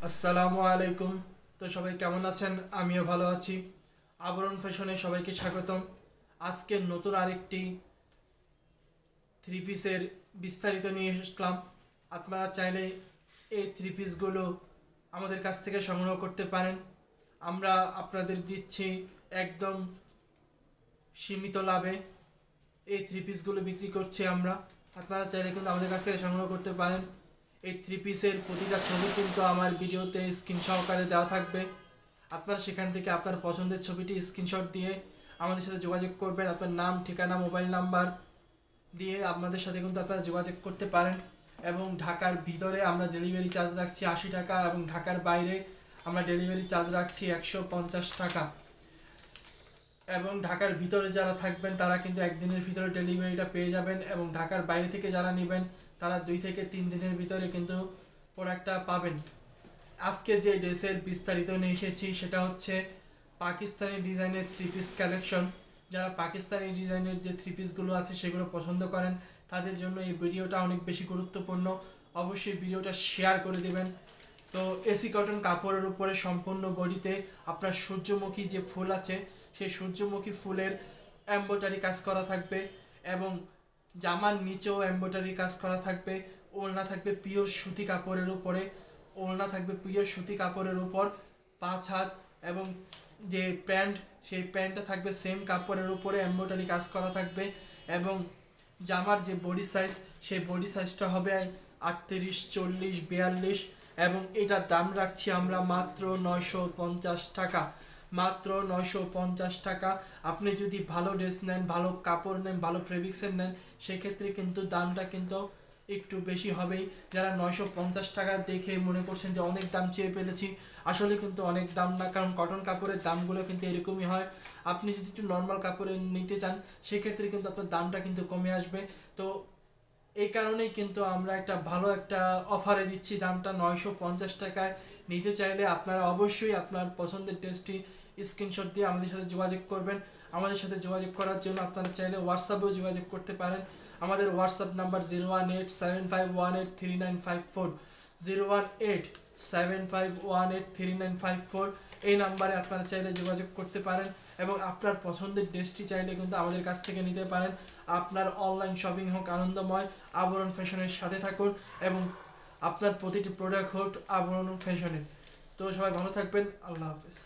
আসসালামু আলাইকুম। তো সবাই কেমন আছেন? আমিও ভালো আছি। আবরণ ফ্যাশনে সবাইকে স্বাগতম। আজকে নতুন আরেকটি থ্রি পিসের বিস্তারিত নিয়ে এসলাম। আপনারা চাইলে এই থ্রি পিসগুলো আমাদের কাছ থেকে সংগ্রহ করতে পারেন। আমরা আপনাদের দিচ্ছি একদম সীমিত লাভে এই থ্রি পিসগুলো বিক্রি করছি আমরা। আপনারা চাইলে কিন্তু আমাদের কাছ থেকে সংগ্রহ করতে পারেন। এই থ্রি পিসের প্রতিটা ছবি কিন্তু আমার ভিডিওতে স্ক্রিন সহকারে দেওয়া থাকবে। আপনারা সেখান থেকে আপনার পছন্দের ছবিটি স্ক্রিনশট দিয়ে আমাদের সাথে যোগাযোগ করবেন। আপনার নাম, ঠিকানা, মোবাইল নাম্বার দিয়ে আমাদের সাথে কিন্তু আপনারা যোগাযোগ করতে পারেন। এবং ঢাকার ভিতরে আমরা ডেলিভারি চার্জ রাখছি 80 টাকা, এবং ঢাকার বাইরে আমরা ডেলিভারি চার্জ রাখছি 150 টাকা। এবং ঢাকার ভিতরে যারা থাকবেন তারা কিন্তু একদিনের ভিতরে ডেলিভারিটা পেয়ে যাবেন, এবং ঢাকার বাইরে থেকে যারা নেবেন তারা 2 থেকে 3 দিনের ভিতরে কিন্তু প্রোডাক্টটা পাবেন। আজকে যে ড্রেসের বিস্তারিত নিয়ে এসেছি সেটা হচ্ছে পাকিস্তানি ডিজাইনের থ্রি পিস কালেকশন। যারা পাকিস্তানি ডিজাইনের যে থ্রি পিসগুলো আছে সেগুলো পছন্দ করেন তাদের জন্য এই ভিডিওটা অনেক বেশি গুরুত্বপূর্ণ। অবশ্যই ভিডিওটা শেয়ার করে দেবেন। তো এসি কটন কাপড়ের উপরে সম্পূর্ণ বডিতে আপনার সূর্যমুখী যে ফুল আছে সেই সূর্যমুখী ফুলের এমব্রয়ডারি কাজ করা থাকবে, এবং জামার নিচেও এমব্রয়ডারি কাজ করা থাকবে। ওড়না থাকবে পিওর সুতি কাপড়ের উপরে, ওড়না থাকবে পিওর সুতি কাপড়ের উপর 5 হাত, এবং যে প্যান্ট সেই প্যান্টটা থাকবে সেম কাপড়ের উপরে এমব্রয়ডারি কাজ করা থাকবে। এবং জামার যে বডি সাইজ সেই বডি সাইজটা হবে 38, 40, 42, এবং এটার দাম রাখছি আমরা মাত্র 950 টাকা। মাত্র 950 টাকা। আপনি যদি ভালো ড্রেস নেন, ভালো কাপড় নেন, ভালো ফেব্রিক্সের নেন, সেক্ষেত্রে কিন্তু দামটা কিন্তু একটু বেশি হবেই। যারা 950 টাকা দেখে মনে করছেন যে অনেক দাম চেয়ে ফেলেছি, আসলে কিন্তু অনেক দাম না, কারণ কটন কাপড়ের দামগুলো কিন্তু এরকমই হয়। আপনি যদি একটু নর্মাল কাপড়ের নিতে চান সেক্ষেত্রে কিন্তু আপনার দামটা কিন্তু কমে আসবে। তো এই কারণেই কিন্তু আমরা একটা ভালো একটা অফারে দিচ্ছি, দামটা 950 টাকায়। নিতে চাইলে আপনারা অবশ্যই আপনার পছন্দের ড্রেসটি স্ক্রিনশট দিয়ে আমাদের সাথে যোগাযোগ করবেন। আমাদের সাথে যোগাযোগ করার জন্য আপনারা চাইলে হোয়াটসঅ্যাপেও যোগাযোগ করতে পারেন। আমাদের হোয়াটসঅ্যাপ নাম্বার 01875183954, 01875183954। এই নাম্বারে আপনারা চাইলে যোগাযোগ করতে পারেন, এবং আপনার পছন্দের ড্রেসটি চাইলে কিন্তু আমাদের কাছ থেকে নিতে পারেন। আপনার অনলাইন শপিং হোক আনন্দময়, আবরণ ফ্যাশনের সাথে থাকুন, এবং আপনার প্রতিটি প্রোডাক্ট হোক আবরণ ফ্যাশনের। তো সবাই ভালো থাকবেন। আল্লাহ হাফেজ।